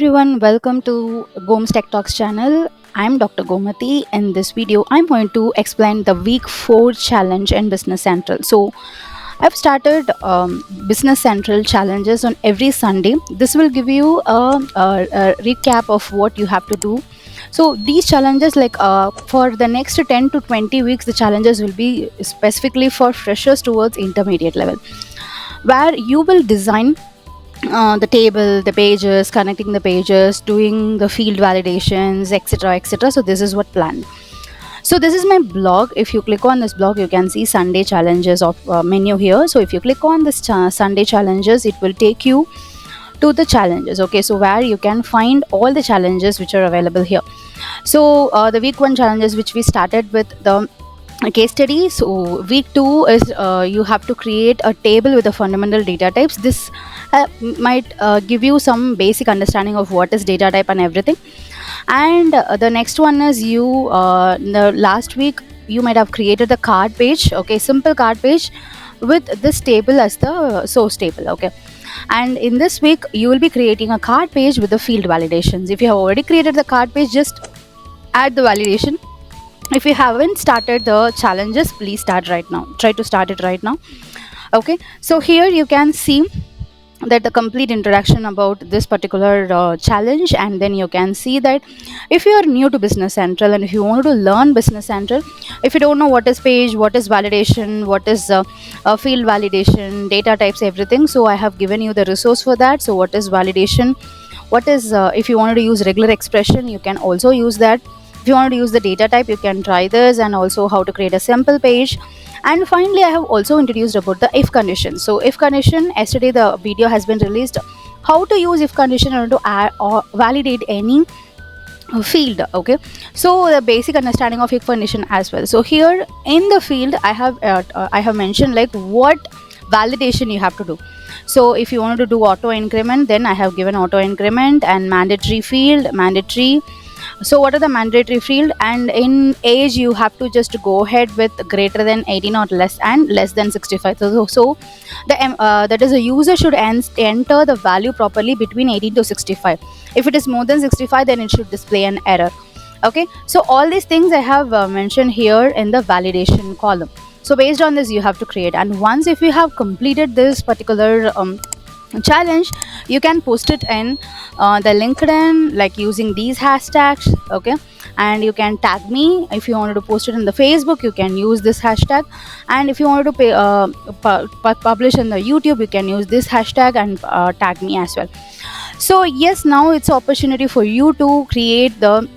everyone, welcome to Goms Tech Talks channel. I'm Dr. Gomati. In this video, I'm going to explain the week 4 challenge in Business Central. So, I've started Business Central challenges on every Sunday. This will give you a recap of what you have to do. So, these challenges, for the next 10 to 20 weeks, the challenges will be specifically for freshers towards intermediate level, where you will design the table, the pages, connecting the pages, doing the field validations, etc. etc. So, this is what planned. So, this is my blog. If you click on this blog, you can see Sunday challenges of menu here. So, if you click on this Sunday challenges, it will take you to the challenges. Okay, so where you can find all the challenges which are available here. So, the week 1 challenges which we started with the case study. So week 2 is you have to create a table with the fundamental data types. This might give you some basic understanding of what is data type and everything. And the next one is the last week you might have created the card page. Okay, simple card page with this table as the source table. Okay, and in this week you will be creating a card page with the field validations. If you have already created the card page, just add the validation. If you haven't started the challenges, please start right now. Try to start it right now. Okay, so here you can see that the complete introduction about this particular challenge, and then you can see that if you are new to Business Central and if you want to learn Business Central, if you don't know what is page, what is validation, what is field validation, data types, everything, so I have given you the resource for that. So what is validation, what is if you want to use regular expression, you can also use that. If you want to use the data type, you can try this, and also how to create a sample page. And finally, I have also introduced about the if condition. So if condition, yesterday the video has been released, how to use if condition in order to add or validate any field. Okay, so the basic understanding of if condition as well. So here in the field I have mentioned like what validation you have to do. So if you want to do auto increment, then I have given auto increment and mandatory field, mandatory. So what are the mandatory field? And in age you have to just go ahead with greater than 18 or less, and less than 65. So that is, a user should enter the value properly between 18 to 65. If it is more than 65, then it should display an error. Okay, so all these things I have mentioned here in the validation column. So based on this you have to create, and once if you have completed this particular challenge, you can post it in the LinkedIn, like using these hashtags. Okay, and you can tag me. If you wanted to post it in the Facebook, you can use this hashtag, and if you wanted to publish in the YouTube, you can use this hashtag and tag me as well. So yes, now it's opportunity for you to create the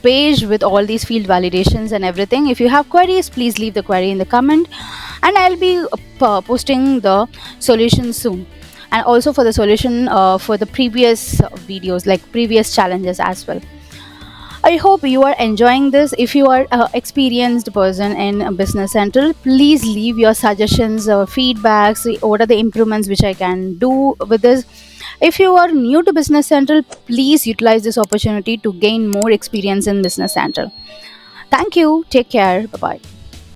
page with all these field validations and everything. If you have queries, please leave the query in the comment, and I'll be posting the solution soon, and also for the solution for the previous videos, like previous challenges as well. I hope you are enjoying this. If you are an experienced person in Business Central, please leave your suggestions or feedbacks. What are the improvements which I can do with this? If you are new to Business Central, please utilize this opportunity to gain more experience in Business Central. Thank you. Take care. Bye bye.